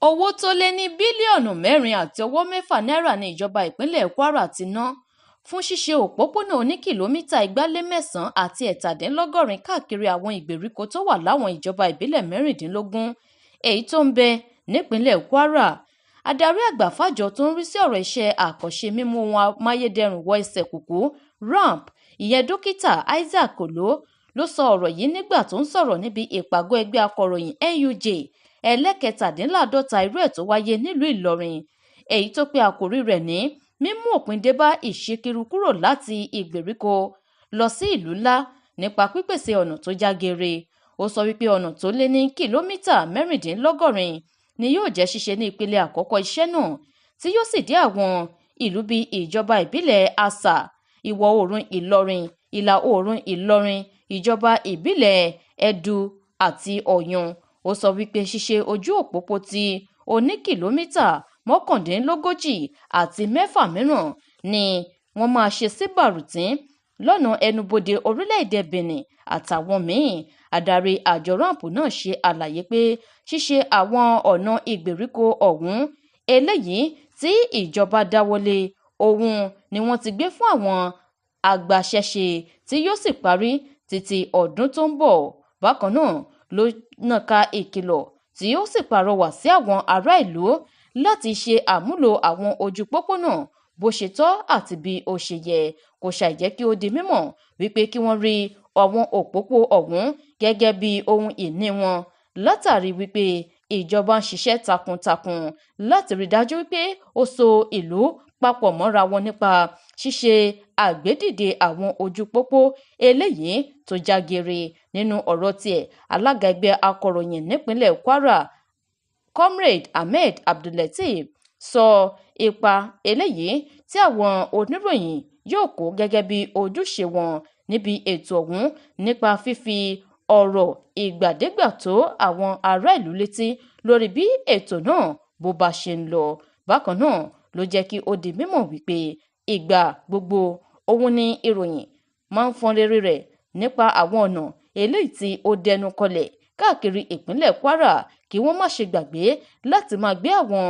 Owó tó lé ní bílíọ̀nù 4.6 náírà ní ìjọba ìpínlẹ̀ Kwara ti ná fún ṣíṣe òpópónà oníkìlómítà 209 àti 87 káàkiri àwọn ìgbèríko tó wà láwọn ìjọba ìbílẹ̀ 16 èyí tó ń bẹ nípínlẹ̀ Kwara. Adarí àgbà fájọ tó ń rí sí ọ̀rọ̀ iṣẹ́ àkànṣe mímú ohun amáyédẹrùn wọ ẹsẹ̀ kùkú RAMP, ìyẹn dókítà Isaac Kolo ló sọ ọ̀rọ̀ yìí nígbà tó ń sọ̀rọ̀ níbi ìpàgọ́ ẹgbẹ́ akọ̀ròyìn NUJ ẹlẹ́kẹtàdínláàdọ́ta irú ẹ̀ tó wáyé nílùú Ìlọrin, èyí tó pe àkòrí rẹ̀ ní mímú òpin dé bá ìṣíkiri kúrò láti ìgbèríko lọ sí ìlú ńlá nípa pípèsè ọ̀nà tó já geere. Ó sọ wípé ọ̀nà tó lé ní kìlómítà 86 ni yóò jẹ́ ṣíṣe ní ìpele àkọ́kọ́ iṣẹ́ náà, tí yóò sì dé àwọn ìlú bíi ìjọba ìbílẹ̀ Asa, ìwọ̀ oòrùn Ìlọrin, ìlà oòrùn Ìlọrin, ìjọba ìbílẹ̀ Ẹdù àti Ọ̀yún. Ó sọ wípé ṣíṣe ojú òpópó tí oní kìlómítà 39 àti 6 mìíràn ni wọ́n máa ṣe sí Bàrùtín lọ́nà ẹnubodè orílẹ̀-èdè Benin àtàwọn míì. Adarí àjọ RAMP náà ṣe àlàyé pé ṣíṣe àwọn ọ̀nà ìgbèríko ọ̀hún eléyìí tí ìjọba dáwọ́lé ohun ni wọ́n ti gbé fún àwọn agbaṣẹ́ṣe tí yóò sì parí títí ọdún tó ń bọ̀. Bákan náà ló nàka ìkìlọ̀ tí ó sì pàrọwà sí àwọn ará ìlú láti ṣe àmúlò àwọn ojú pópónà bó ṣe tọ́ àti bí ó ṣe yẹ, kò ṣàìjẹ́ kí ó di mímọ̀ wípé kí wọ́n rí àwọn òpópó ọ̀hún gẹ́gẹ́ bí ohun ìní wọn, látàrí wípé ìjọba ń ṣiṣẹ́ takuntakun láti rí dájú wípé ó so ìlú papọ̀ mọ́ra wọn nípa ṣíṣe àgbédìde àwọn ojú pópó eléyìí tó já geere. Nínú ọ̀rọ̀ tiẹ̀, alága ẹgbẹ́ akọ̀ròyìn nípínlẹ̀ Kwara, Comrade Ahmed Abdulateef, sọ ipa eléyìí tí àwọn oníròyìn yóò kó gẹ́gẹ́ bí ojúṣe wọn níbi ètò ọ̀hún nípa fífi ọ̀rọ̀ ìgbàdégbà tó àwọn ará ìlú létí lórí bí ètò náà bó bá ṣe ń lọ. Bákan náà ló jẹ́ kí ó di mímọ̀ wípé ìgbà gbogbo òun ni ìròyìn máa ń fọ́n rere rẹ̀ nípa àwọn ọ̀nà eléyìí tí ó dẹnu kọlẹ̀ káàkiri ìpínlẹ̀ Kwara, kí wọ́n má ṣe gbàgbé láti máa gbé àwọn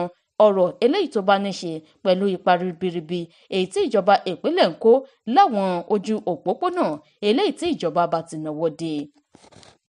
ọ̀rọ̀ eléyìí tó bá ní ṣe pẹ̀lú ipa ribiribi èyí tí ìjọba ìpínlẹ̀ ń kó láwọn ojú òpópónà eléyìí tí ìjọba bá ti náwó dé.